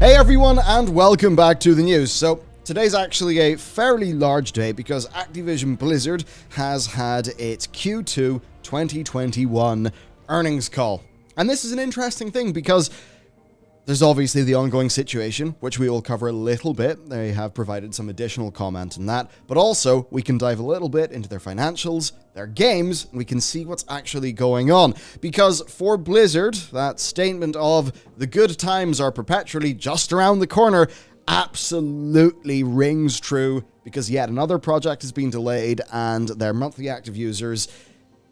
Hey everyone, and welcome back to the news. So today's actually a fairly large day because Activision Blizzard has had its Q2 2021 earnings call. And this is an interesting thing because there's obviously the ongoing situation, which we will cover a little bit. They have provided some additional comment on that, but also we can dive a little bit into their financials, their games, and we can see what's actually going on. Because for Blizzard, that statement of the good times are perpetually just around the corner absolutely rings true, because yet another project has been delayed and their monthly active users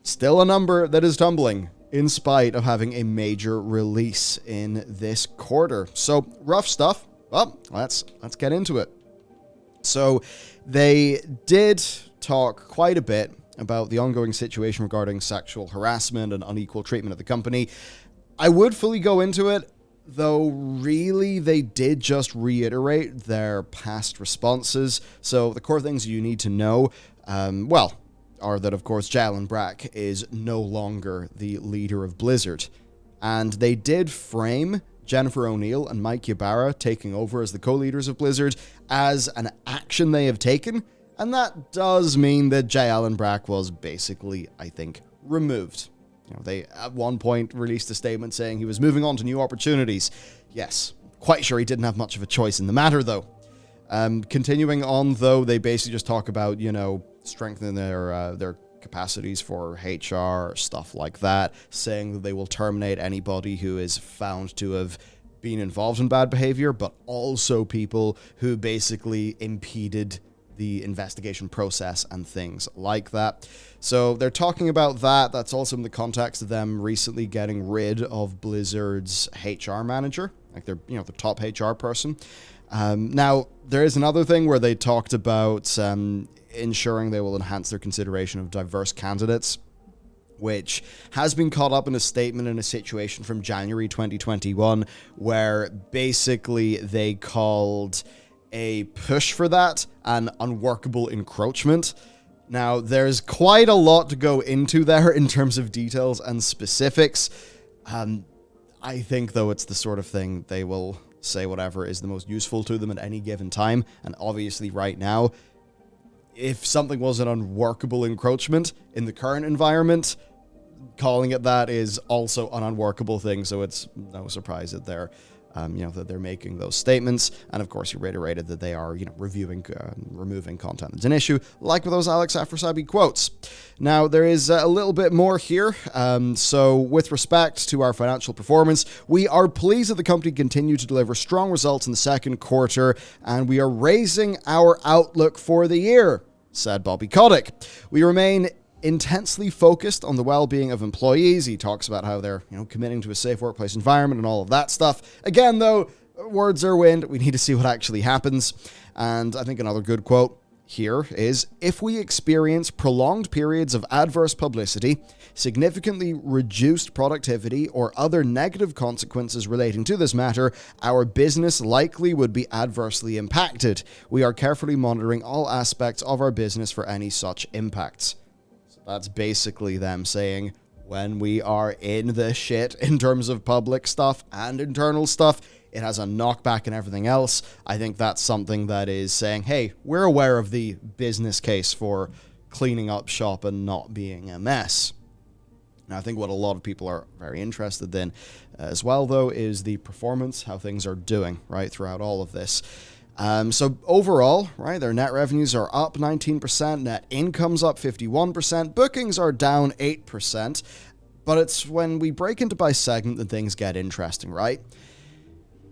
still a number that is tumbling, in spite of having a major release in this quarter. So, rough stuff. Well, let's get into it. So, they did talk quite a bit about the ongoing situation regarding sexual harassment and unequal treatment at the company. I would fully go into it, though really they did just reiterate their past responses. So, the core things you need to know, are that, of course, Jalen Brack is no longer the leader of Blizzard. And they did frame Jennifer O'Neill and Mike Ybarra taking over as the co-leaders of Blizzard as an action they have taken, and that does mean that Jalen Brack was basically, I think, removed. They at one point released a statement saying he was moving on to new opportunities. Yes, quite sure he didn't have much of a choice in the matter, though. Continuing on, though, they basically just talk about, strengthening their capacities for HR, stuff like that, saying that they will terminate anybody who is found to have been involved in bad behavior, but also people who basically impeded the investigation process and things like that. So they're talking about that. That's also in the context of them recently getting rid of Blizzard's HR manager, like their, the top HR person. Now, there is another thing where they talked about ensuring they will enhance their consideration of diverse candidates, which has been caught up in a statement in a situation from January 2021, where basically they called a push for that an unworkable encroachment. Now, there's quite a lot to go into there in terms of details and specifics. I think, though, it's the sort of thing they will say whatever is the most useful to them at any given time, and obviously right now, if something was an unworkable encroachment in the current environment, calling it that is also an unworkable thing, so it's no surprise that they're that they're making those statements. And of course, he reiterated that they are, removing content that's an issue, like with those Alex Afrasiabi quotes. Now, there is a little bit more here. So with respect to our financial performance, we are pleased that the company continued to deliver strong results in the second quarter, and we are raising our outlook for the year, said Bobby Kotick. We remain intensely focused on the well-being of employees. He talks about how they're, committing to a safe workplace environment and all of that stuff. Again, though, words are wind. We need to see what actually happens. And I think another good quote here is, if we experience prolonged periods of adverse publicity, significantly reduced productivity, or other negative consequences relating to this matter, our business likely would be adversely impacted. We are carefully monitoring all aspects of our business for any such impacts. That's basically them saying, when we are in the shit in terms of public stuff and internal stuff, it has a knockback and everything else. I think that's something that is saying, hey, we're aware of the business case for cleaning up shop and not being a mess. Now, I think what a lot of people are very interested in as well, though, is the performance, how things are doing, right, throughout all of this. So overall, right, their net revenues are up 19%, net income's up 51%, bookings are down 8%, but it's when we break into by segment that things get interesting, right?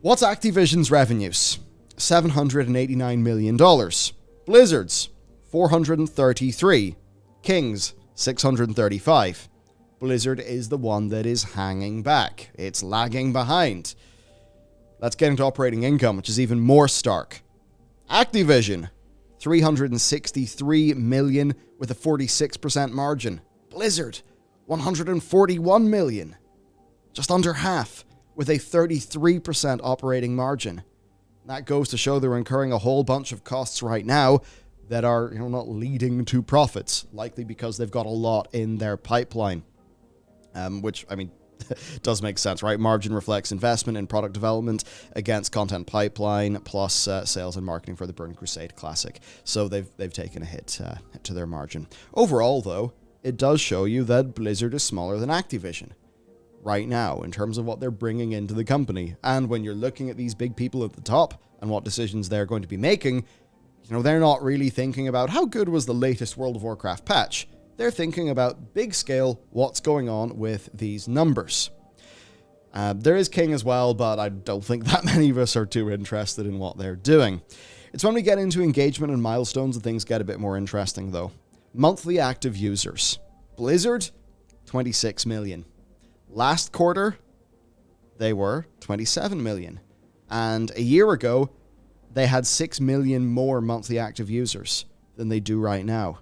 What's Activision's revenues? $789 million. Blizzard's $433. King's $635. Blizzard is the one that is hanging back. It's lagging behind. Let's get into operating income, which is even more stark. Activision, $363 million with a 46% margin. Blizzard, $141 million, just under half, with a 33% operating margin. That goes to show they're incurring a whole bunch of costs right now that are, not leading to profits, likely because they've got a lot in their pipeline. Which, Does make sense, right? Margin reflects investment in product development against content pipeline, plus sales and marketing for the Burning Crusade Classic. So they've taken a hit to their margin. Overall, though, it does show you that Blizzard is smaller than Activision right now in terms of what they're bringing into the company. And when you're looking at these big people at the top and what decisions they're going to be making, they're not really thinking about how good was the latest World of Warcraft patch. They're thinking about big scale, what's going on with these numbers. There is King as well, but I don't think that many of us are too interested in what they're doing. It's when we get into engagement and milestones that things get a bit more interesting, though. Monthly active users. Blizzard, 26 million. Last quarter, they were 27 million. And a year ago, they had 6 million more monthly active users than they do right now.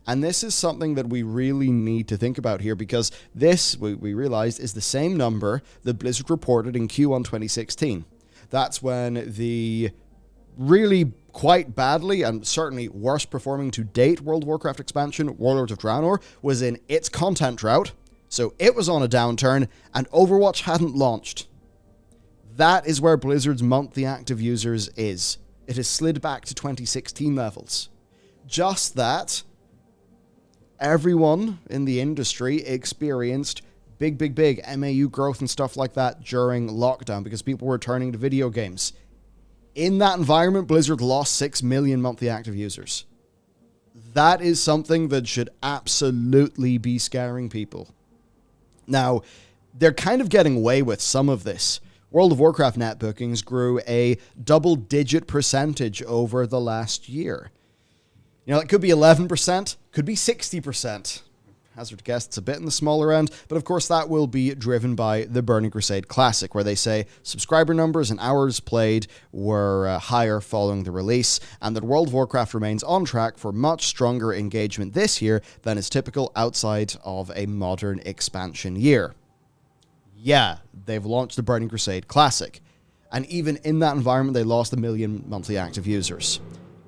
And this is something that we really need to think about here, because this, we realized, is the same number that Blizzard reported in Q1 2016. That's when the really quite badly and certainly worst performing to date World of Warcraft expansion, Warlords of Draenor, was in its content drought. So it was on a downturn and Overwatch hadn't launched. That is where Blizzard's monthly active users is. It has slid back to 2016 levels. Just that everyone in the industry experienced big MAU growth and stuff like that during lockdown because people were turning to video games. In that environment, Blizzard lost 6 million monthly active users. That is something that should absolutely be scaring people. Now, they're kind of getting away with some of this. World of Warcraft net bookings grew a double-digit percentage over the last year. It could be 11%, could be 60%. Hazard guess it's a bit in the smaller end, but of course that will be driven by the Burning Crusade Classic, where they say subscriber numbers and hours played were higher following the release, and that World of Warcraft remains on track for much stronger engagement this year than is typical outside of a modern expansion year. Yeah, they've launched the Burning Crusade Classic, and even in that environment they lost 1 million monthly active users.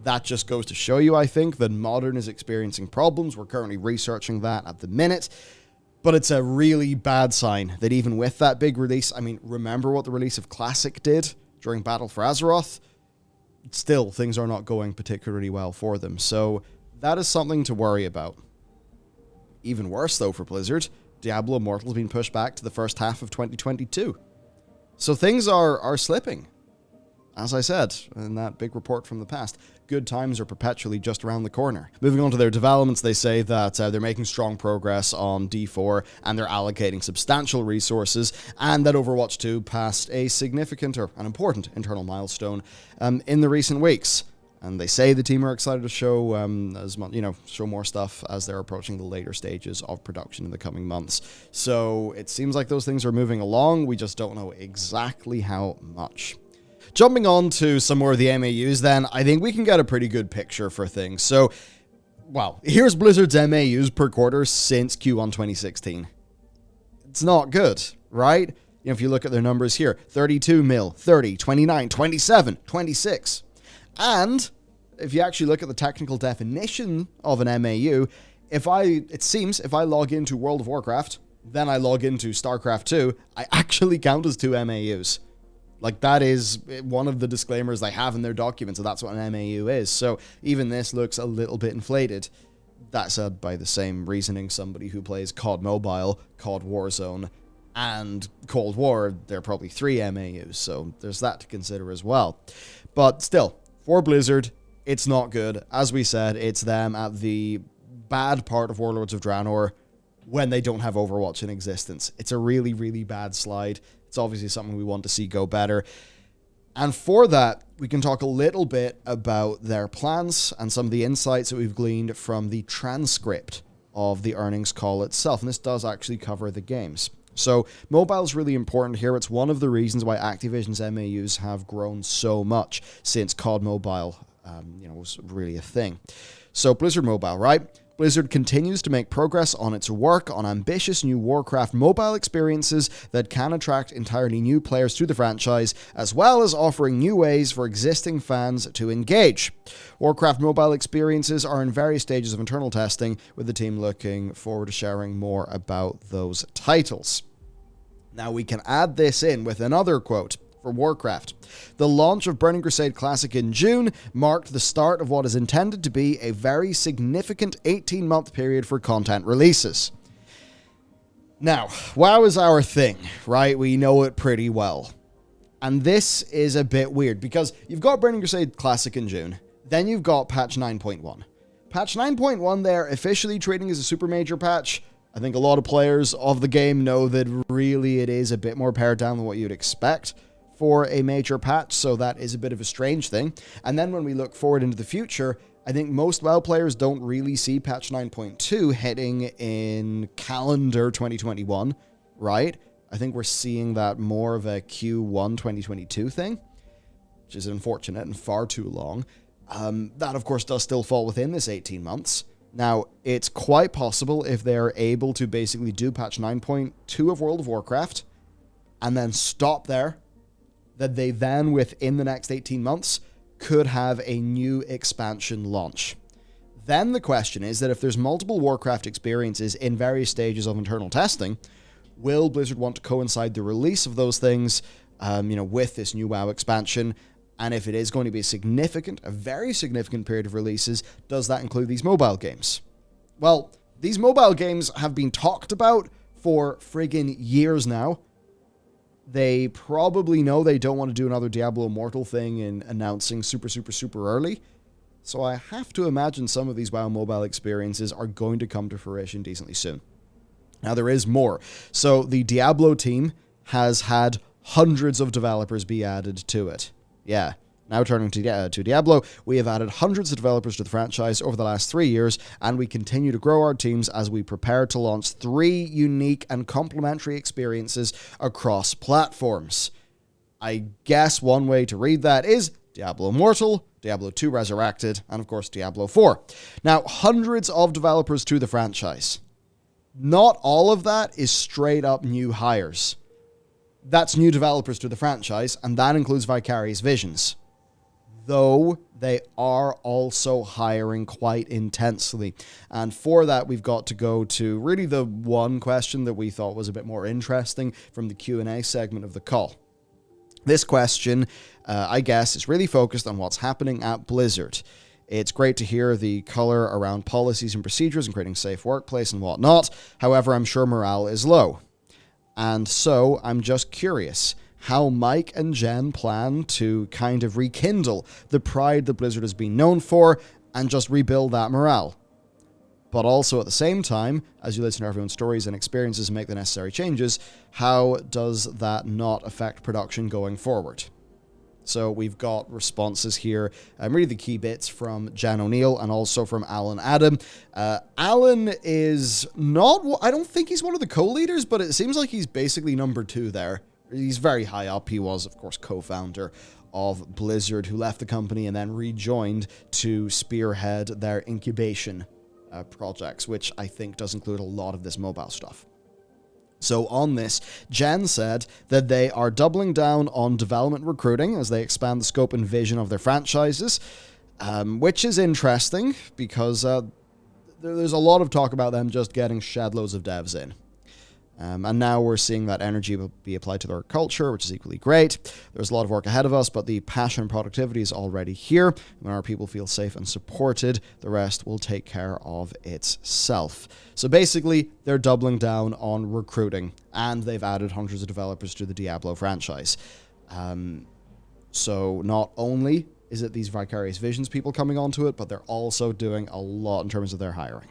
That just goes to show you, I think, that Modern is experiencing problems. We're currently researching that at the minute. But it's a really bad sign that even with that big release, remember what the release of Classic did during Battle for Azeroth? Still, things are not going particularly well for them. So that is something to worry about. Even worse, though, for Blizzard, Diablo Immortal has been pushed back to the first half of 2022. So things are slipping. As I said in that big report from the past, good times are perpetually just around the corner. Moving on to their developments, they say that they're making strong progress on D4 and they're allocating substantial resources, and that Overwatch 2 passed a significant or an important internal milestone in the recent weeks. And they say the team are excited to show show more stuff as they're approaching the later stages of production in the coming months. So it seems like those things are moving along. We just don't know exactly how much. Jumping on to some more of the MAUs then, I think we can get a pretty good picture for things. So, here's Blizzard's MAUs per quarter since Q1 2016. It's not good, right? If you look at their numbers here, 32 mil, 30, 29, 27, 26. And if you actually look at the technical definition of an MAU, if I log into World of Warcraft, then I log into StarCraft 2, I actually count as 2 MAUs. That is one of the disclaimers they have in their documents, so that's what an MAU is. So even this looks a little bit inflated. That said, by the same reasoning, somebody who plays COD Mobile, COD Warzone, and Cold War, they're probably 3 MAUs, so there's that to consider as well. But still, for Blizzard, it's not good. As we said, it's them at the bad part of Warlords of Draenor when they don't have Overwatch in existence. It's a really, really bad slide. It's obviously something we want to see go better. And for that, we can talk a little bit about their plans and some of the insights that we've gleaned from the transcript of the earnings call itself. And this does actually cover the games. So mobile is really important here. It's one of the reasons why Activision's MAUs have grown so much since COD Mobile was really a thing. So Blizzard Mobile, right? Blizzard continues to make progress on its work on ambitious new Warcraft mobile experiences that can attract entirely new players to the franchise, as well as offering new ways for existing fans to engage. Warcraft mobile experiences are in various stages of internal testing, with the team looking forward to sharing more about those titles. Now we can add this in with another quote for Warcraft. The launch of Burning Crusade Classic in June marked the start of what is intended to be a very significant 18-month period for content releases. Now, WoW is our thing, right? We know it pretty well. And this is a bit weird because you've got Burning Crusade Classic in June, then you've got patch 9.1. Patch 9.1 they're officially treating as a super major patch. I think a lot of players of the game know that really it is a bit more pared down than what you'd expect for a major patch, so that is a bit of a strange thing. And then when we look forward into the future, I think most WoW players don't really see patch 9.2 hitting in calendar 2021, right? I think we're seeing that more of a Q1 2022 thing, which is unfortunate and far too long. That, of course, does still fall within this 18 months. Now, it's quite possible if they're able to basically do patch 9.2 of World of Warcraft and then stop there, that they then, within the next 18 months, could have a new expansion launch. Then the question is that if there's multiple Warcraft experiences in various stages of internal testing, will Blizzard want to coincide the release of those things, with this new WoW expansion? And if it is going to be a very significant period of releases, does that include these mobile games? Well, these mobile games have been talked about for friggin' years now. They probably know they don't want to do another Diablo Immortal thing in announcing super early. So I have to imagine some of these WoW mobile experiences are going to come to fruition decently soon. Now, there is more. So the Diablo team has had hundreds of developers be added to it. Yeah. Now turning to Diablo, we have added hundreds of developers to the franchise over the last 3 years, and we continue to grow our teams as we prepare to launch 3 unique and complementary experiences across platforms. I guess one way to read that is Diablo Immortal, Diablo 2 Resurrected, and of course Diablo 4. Now, hundreds of developers to the franchise. Not all of that is straight up new hires. That's new developers to the franchise, and that includes Vicarious Visions. Though they are also hiring quite intensely. And for that, we've got to go to really the one question that we thought was a bit more interesting from the Q&A segment of the call. This question, I guess, is really focused on what's happening at Blizzard. It's great to hear the color around policies and procedures and creating a safe workplace and whatnot. However, I'm sure morale is low. And so I'm just curious how Mike and Jen plan to kind of rekindle the pride that Blizzard has been known for and just rebuild that morale. But also at the same time, as you listen to everyone's stories and experiences and make the necessary changes, how does that not affect production going forward? So we've got responses here, really the key bits from Jan O'Neill and also from Alan Adam. Alan is not, I don't think he's one of the co-leaders, but it seems like he's basically number 2 there. He's very high up. He was, of course, co-founder of Blizzard, who left the company and then rejoined to spearhead their incubation projects, which I think does include a lot of this mobile stuff. So on this, Jen said that they are doubling down on development recruiting as they expand the scope and vision of their franchises, which is interesting because there's a lot of talk about them just getting shed loads of devs in. And now we're seeing that energy will be applied to their culture, which is equally great. There's a lot of work ahead of us, but the passion and productivity is already here. When our people feel safe and supported, the rest will take care of itself. So basically, they're doubling down on recruiting, and they've added hundreds of developers to the Diablo franchise. So not only is it these Vicarious Visions people coming onto it, but they're also doing a lot in terms of their hiring.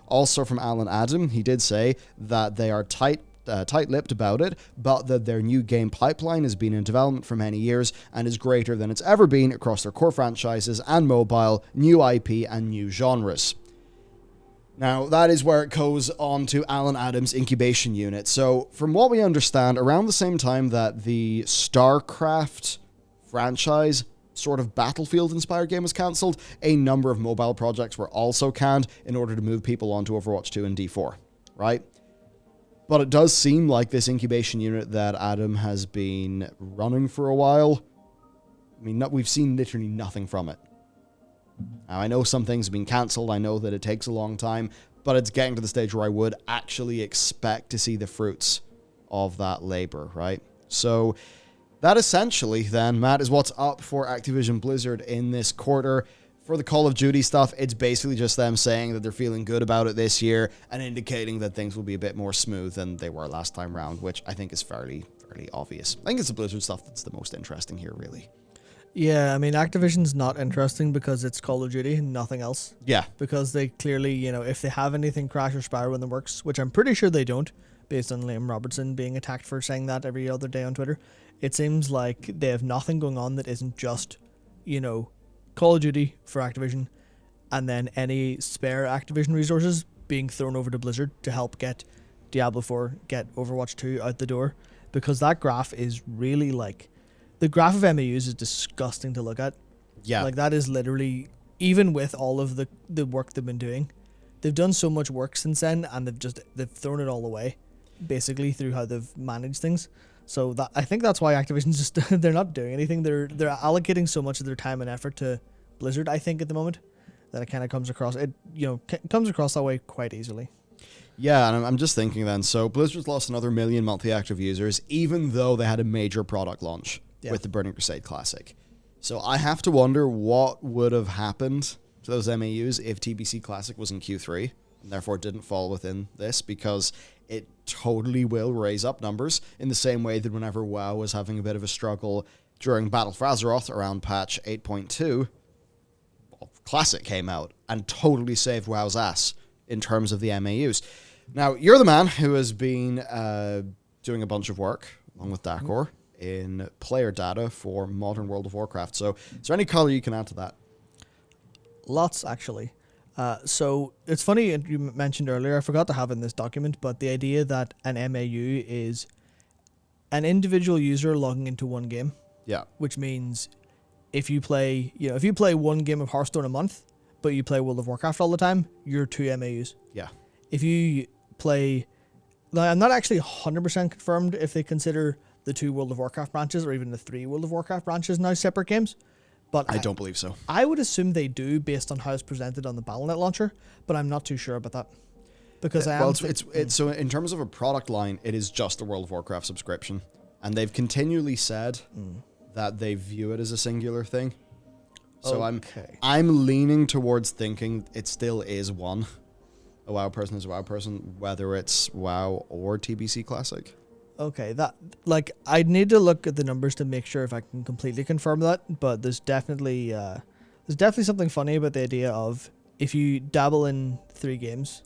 Also from Alan Adam, he did say that they are tight-lipped about it, but that their new game pipeline has been in development for many years and is greater than it's ever been across their core franchises and mobile, new IP, and new genres. Now, that is where it goes on to Alan Adams' incubation unit. So, from what we understand, around the same time that the StarCraft franchise sort of Battlefield-inspired game was cancelled, a number of mobile projects were also canned in order to move people onto Overwatch 2 and D4, right? But it does seem like this incubation unit that Adam has been running for a while, I mean, we've seen literally nothing from it. Now, I know some things have been cancelled, I know that it takes a long time, but it's getting to the stage where I would actually expect to see the fruits of that labor, right? So that essentially then, Matt, is what's up for Activision Blizzard in this quarter. For the Call of Duty stuff, it's basically just them saying that they're feeling good about it this year and indicating that things will be a bit more smooth than they were last time round, which I think is fairly obvious. I think it's the Blizzard stuff that's the most interesting here, really. Yeah, I mean, Activision's not interesting because it's Call of Duty and nothing else. Yeah. Because they clearly, you know, if they have anything crash or spiral in the works, which I'm pretty sure they don't, based on Liam Robertson being attacked for saying that every other day on Twitter, it seems like they have nothing going on that isn't just, you know, Call of Duty for Activision, and then any spare Activision resources being thrown over to Blizzard to help get Diablo 4, get Overwatch 2 out the door, because that graph is really like, the graph of MAUs is disgusting to look at. Yeah. Like that is literally, even with all of the work they've been doing, they've done so much work since then, and they've thrown it all away, basically through how they've managed things. So that, I think that's why Activision's just they're not doing anything. They're allocating so much of their time and effort to Blizzard, I think, at the moment, that it kind of comes across that way quite easily. Yeah, and I'm just thinking then, so Blizzard's lost another 1 million monthly active users, even though they had a major product launch with the Burning Crusade Classic. So I have to wonder what would have happened to those MAUs if TBC Classic was in Q3, and therefore didn't fall within this, because it totally will raise up numbers in the same way that whenever WoW was having a bit of a struggle during Battle for Azeroth around patch 8.2, Classic came out and totally saved WoW's ass in terms of the MAUs. Now, you're the man who has been doing a bunch of work, along with Dakor, in player data for modern World of Warcraft. So is there any color you can add to that? Lots, actually. So it's funny, you mentioned earlier, I forgot to have in this document, but the idea that an MAU is an individual user logging into one game. Yeah. Which means if you play one game of Hearthstone a month, but you play World of Warcraft all the time, you're 2 MAUs. Yeah. If you play, now I'm not actually 100% confirmed if they consider the 2 World of Warcraft branches or even the 3 World of Warcraft branches now separate games. But I don't believe so. I would assume they do based on how it's presented on the Battle.net launcher, but I'm not too sure about that. Because it's so in terms of a product line, it is just a World of Warcraft subscription. And they've continually said that they view it as a singular thing. So I'm leaning towards thinking it still is one. A WoW person is a WoW person, whether it's WoW or TBC Classic. Okay, that, like, I'd need to look at the numbers to make sure if I can completely confirm that, but there's definitely something funny about the idea of if you dabble in 3 games,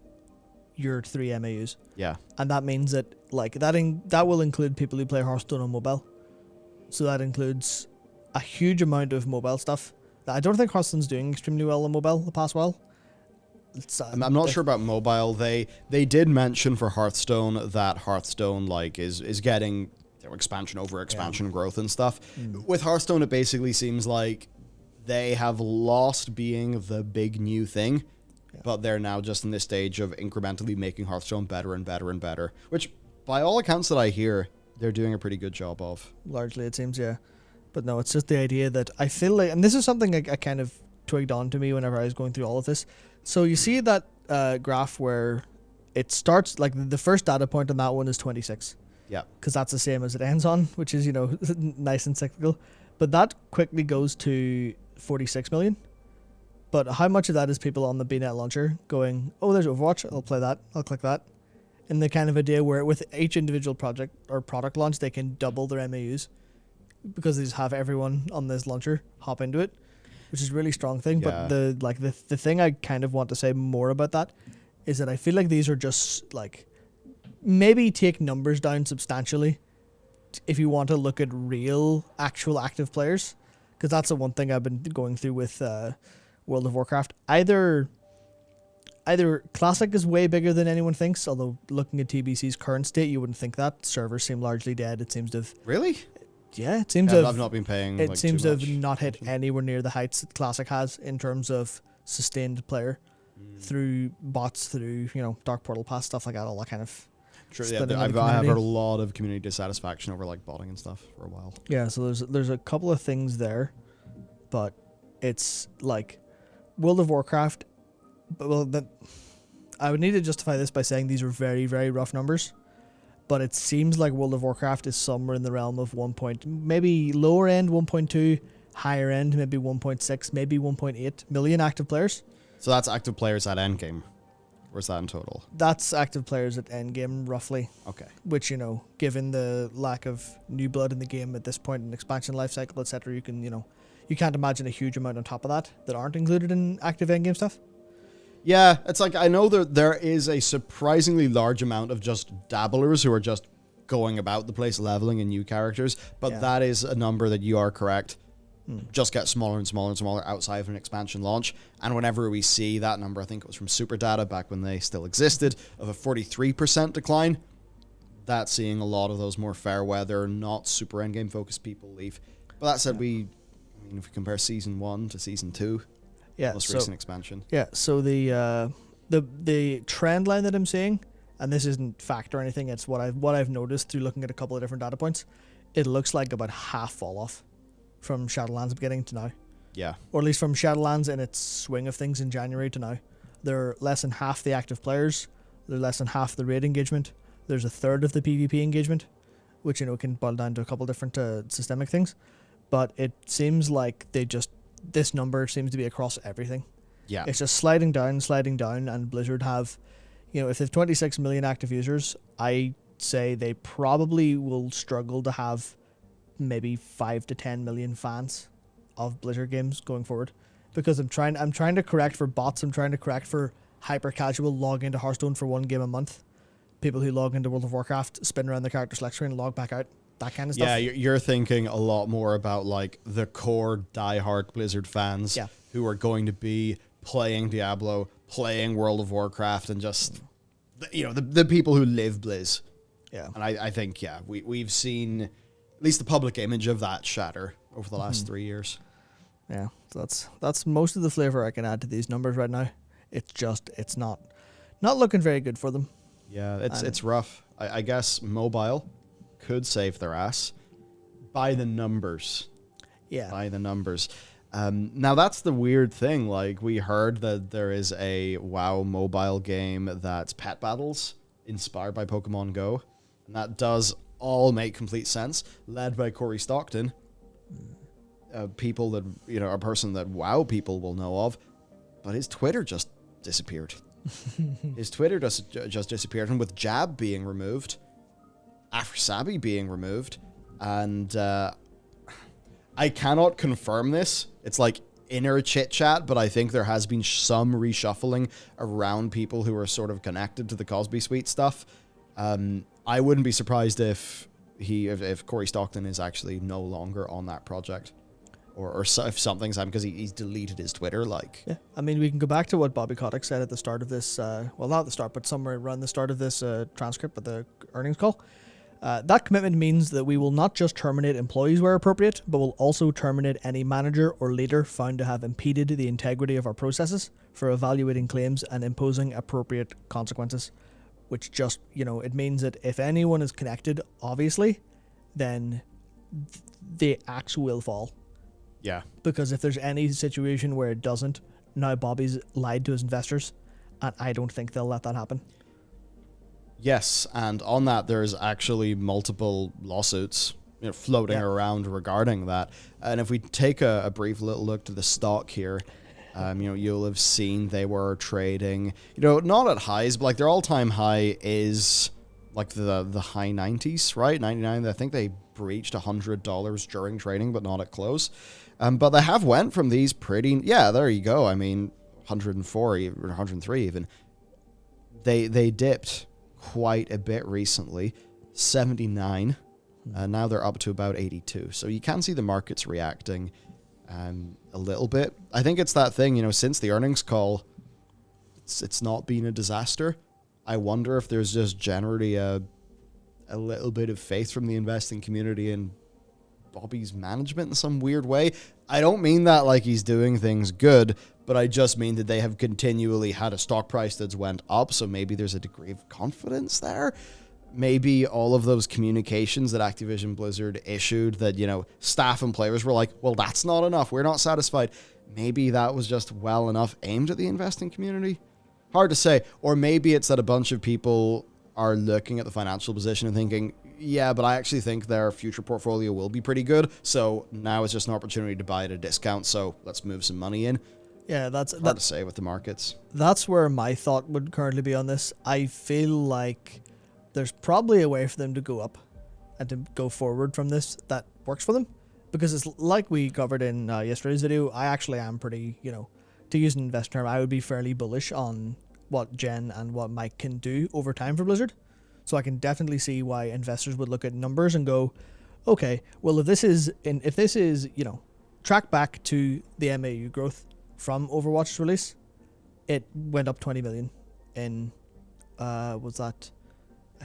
you're 3 MAUs. Yeah. And that means that, like, that will include people who play Hearthstone on mobile. So that includes a huge amount of mobile stuff. I don't think Hearthstone's doing extremely well on mobile the past while. I'm not sure about mobile. They did mention for Hearthstone that Hearthstone is getting expansion over expansion growth and stuff. With Hearthstone, it basically seems like they have lost being the big new thing, but they're now just in this stage of incrementally making Hearthstone better and better and better, which by all accounts that I hear, they're doing a pretty good job of. Largely, it seems, yeah. But no, it's just the idea that I feel like, and this is something I kind of twigged on to me whenever I was going through all of this. So you see that graph where it starts, like the first data point on that one is 26. Yeah. Because that's the same as it ends on, which is, nice and cyclical. But that quickly goes to 46 million. But how much of that is people on the BNet launcher going, oh, there's Overwatch, I'll play that, I'll click that. And the kind of idea where with each individual project or product launch, they can double their MAUs because they just have everyone on this launcher hop into it, which is a really strong thing. Yeah. But the thing I kind of want to say more about that is that I feel like these are just like, maybe take numbers down substantially if you want to look at real actual active players, because that's the one thing I've been going through with World of Warcraft. Either Classic is way bigger than anyone thinks, although looking at TBC's current state, you wouldn't think that. Servers seem largely dead. It seems to have... Really? Yeah, it seems to have... I've not been paying It seems too to much. have not hit anywhere near the heights that Classic has in terms of sustained player through bots, through, Dark Portal Pass, stuff like that, all that kind of... True, yeah, I have heard a lot of community dissatisfaction over botting and stuff for a while. Yeah, so there's a couple of things there, but it's like World of Warcraft... I would need to justify this by saying these are very, very rough numbers. but it seems like World of Warcraft is somewhere in the realm of maybe lower end 1.2, higher end maybe 1.6, maybe 1.8 million active players. So that's active players at endgame. Or is that in total? That's active players at endgame, roughly. Okay. Which, given the lack of new blood in the game at this point in expansion lifecycle, etc., you can't imagine a huge amount on top of that aren't included in active endgame stuff. Yeah, it's like, I know there is a surprisingly large amount of just dabblers who are just going about the place leveling in new characters, but that is a number that you are correct. Just get smaller and smaller and smaller outside of an expansion launch. And whenever we see that number, I think it was from Super Data back when they still existed, of a 43% decline, that's seeing a lot of those more fair weather, not super endgame focused people leave. But that said, if we compare Season 1 to Season 2, most recent expansion. Yeah, so the trend line that I'm seeing, and this isn't fact or anything, it's what I've noticed through looking at a couple of different data points, it looks like about half fall off from Shadowlands beginning to now. Yeah. Or at least from Shadowlands in its swing of things in January to now. They're less than half the active players. They're less than half the raid engagement. There's a third of the PvP engagement, which, can boil down to a couple different systemic things. But it seems like this number seems to be across everything. Yeah. It's just sliding down, and Blizzard have, if they have 26 million active users, I say they probably will struggle to have maybe 5 to 10 million fans of Blizzard games going forward, because I'm trying to correct for bots. I'm trying to correct for hyper casual log into Hearthstone for one game a month, people who log into World of Warcraft, spin around the character select screen, log back out, that kind of stuff. Yeah, you're thinking a lot more about like the core diehard Blizzard fans who are going to be playing Diablo, playing World of Warcraft, and just the people who live Blizz. Yeah, and I think we've seen at least the public image of that shatter over the last 3 years. Yeah, so that's most of the flavor I can add to these numbers right now. It's not looking very good for them. Yeah, it's rough. I guess mobile could save their ass by the numbers. Yeah, by the numbers. Now that's the weird thing. Like, we heard that there is a WoW mobile game that's pet battles inspired by Pokemon Go, and that does all make complete sense, led by Corey Stockton, people that, a person that WoW people will know of, but his Twitter just disappeared. His Twitter just disappeared, and with Jab being removed, Afrasabi being removed, and I cannot confirm this. It's like inner chit-chat, but I think there has been some reshuffling around people who are sort of connected to the Cosby Suite stuff. I wouldn't be surprised if Corey Stockton is actually no longer on that project, or if something's happened, because he's deleted his Twitter. Yeah, I mean, we can go back to what Bobby Kotick said at the start of this. Well, not at the start, but somewhere around the start of this transcript of the earnings call. That commitment means that we will not just terminate employees where appropriate, but will also terminate any manager or leader found to have impeded the integrity of our processes for evaluating claims and imposing appropriate consequences. Which just, it means that if anyone is connected, obviously, then the axe will fall. Yeah. Because if there's any situation where it doesn't, now Bobby's lied to his investors, and I don't think they'll let that happen. Yes, and on that, there's actually multiple lawsuits floating around regarding that. And if we take a brief little look to the stock here, you'll have seen they were trading, not at highs, but like their all-time high is like the high 90s, right? 99. I think they breached $100 during trading, but not at close. But they have went from these pretty, there you go. I mean, 104 or 103 even. They dipped quite a bit recently, 79. Now they're up to about 82. So you can see the markets reacting a little bit. I think it's that thing, since the earnings call, it's not been a disaster. I wonder if there's just generally a little bit of faith from the investing community in Bobby's management in some weird way. I don't mean that like he's doing things good, but I just mean that they have continually had a stock price that's went up, so maybe there's a degree of confidence there. Maybe all of those communications that Activision Blizzard issued that, staff and players were like, well, that's not enough, we're not satisfied. Maybe that was just well enough aimed at the investing community. Hard to say. Or maybe it's that a bunch of people are looking at the financial position and thinking, yeah, but I actually think their future portfolio will be pretty good. So now it's just an opportunity to buy at a discount. So let's move some money in. Yeah, that's hard to say with the markets. That's where my thought would currently be on this. I feel like there's probably a way for them to go up and to go forward from this that works for them. Because it's like we covered in yesterday's video, I actually am pretty, to use an investor term, I would be fairly bullish on what Jen and what Mike can do over time for Blizzard. So I can definitely see why investors would look at numbers and go, okay, well if this is track back to the MAU growth from Overwatch's release, it went up 20 million in I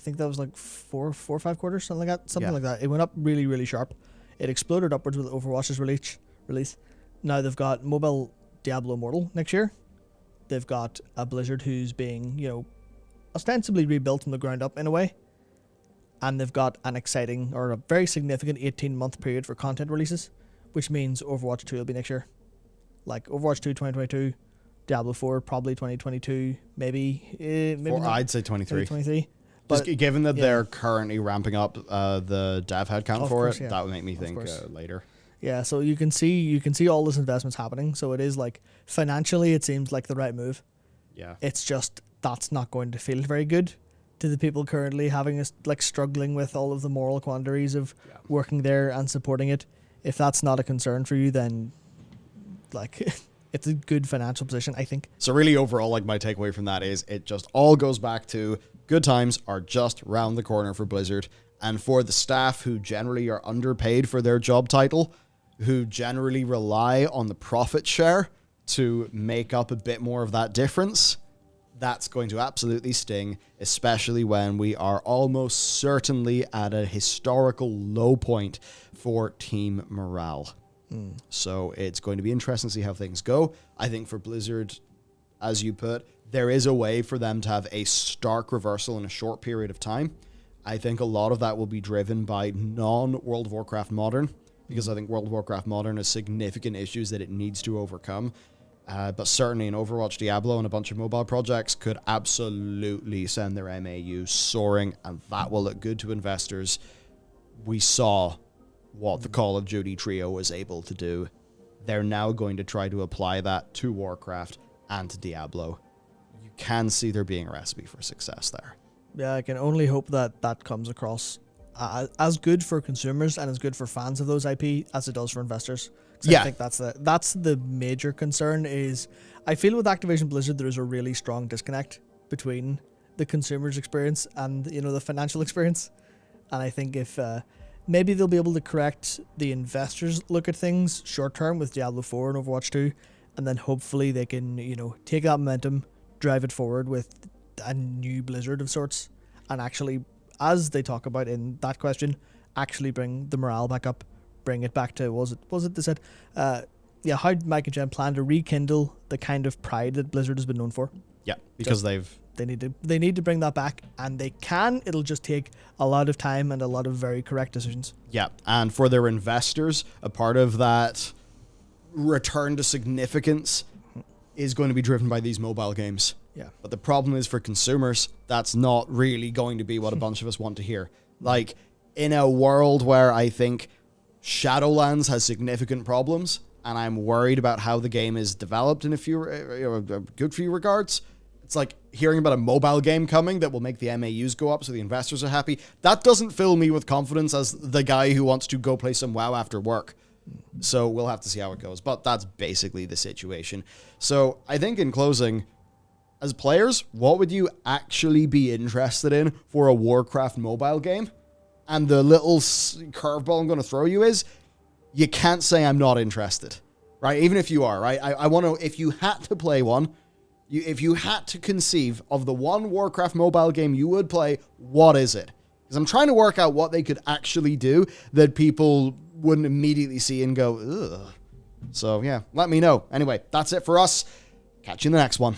think that was like four or 5 quarters, something like that. It went up really, really sharp. It exploded upwards with Overwatch's release. Now they've got mobile Diablo Immortal next year. They've got a Blizzard who's being, ostensibly rebuilt from the ground up in a way. And they've got an exciting or a very significant 18-month period for content releases, which means Overwatch 2 will be next year. Like Overwatch 2 2022, Diablo 4 probably 2022, maybe I'd say 23. 23. But given that they're currently ramping up the dev headcount for it, that would make me think later. Yeah, so you can see all this investments happening. So it is like financially, it seems like the right move. Yeah, it's just that's not going to feel very good to the people currently struggling with all of the moral quandaries of working there and supporting it. If that's not a concern for you, then it's a good financial position, I think. So really overall, my takeaway from that is it just all goes back to good times are just round the corner for Blizzard. And for the staff who generally are underpaid for their job title, who generally rely on the profit share to make up a bit more of that difference, that's going to absolutely sting, especially when we are almost certainly at a historical low point for team morale. So it's going to be interesting to see how things go. I think for Blizzard, as you put, there is a way for them to have a stark reversal in a short period of time. I think a lot of that will be driven by non-World of Warcraft Modern, because I think World of Warcraft Modern has significant issues that it needs to overcome. But certainly in Overwatch, Diablo, and a bunch of mobile projects could absolutely send their MAU soaring, and that will look good to investors. We saw what the Call of Duty trio was able to do. They're now going to try to apply that to Warcraft and to Diablo. You can see there being a recipe for success there. Yeah, I can only hope that that comes across as good for consumers and as good for fans of those IP as it does for investors. I think that's the major concern. Is I feel with Activision Blizzard there is a really strong disconnect between the consumer's experience and the financial experience, and I think if maybe they'll be able to correct the investors' look at things short term with Diablo 4 and Overwatch 2, and then hopefully they can take that momentum, drive it forward with a new Blizzard of sorts, and actually, as they talk about in that question, actually bring the morale back up, bring it back to was it they said how Mike and Jen plan to rekindle the kind of pride that Blizzard has been known for. Yeah, because they need to bring that back, and they can. It'll just take a lot of time and a lot of very correct decisions. Yeah, and for their investors, a part of that return to significance is going to be driven by these mobile games. Yeah. But the problem is for consumers, that's not really going to be what a bunch of us want to hear. In a world where I think Shadowlands has significant problems, and I'm worried about how the game is developed in a good few regards, it's like hearing about a mobile game coming that will make the MAUs go up so the investors are happy. That doesn't fill me with confidence as the guy who wants to go play some WoW after work. So we'll have to see how it goes. But that's basically the situation. So I think in closing, as players, what would you actually be interested in for a Warcraft mobile game? And the little curveball I'm going to throw you is, you can't say I'm not interested, right? Even if you are, right? I want to, if you had to play one, if you had to conceive of the one Warcraft mobile game you would play, what is it? Because I'm trying to work out what they could actually do that people wouldn't immediately see and go, ugh. So yeah, let me know. Anyway, that's it for us. Catch you in the next one.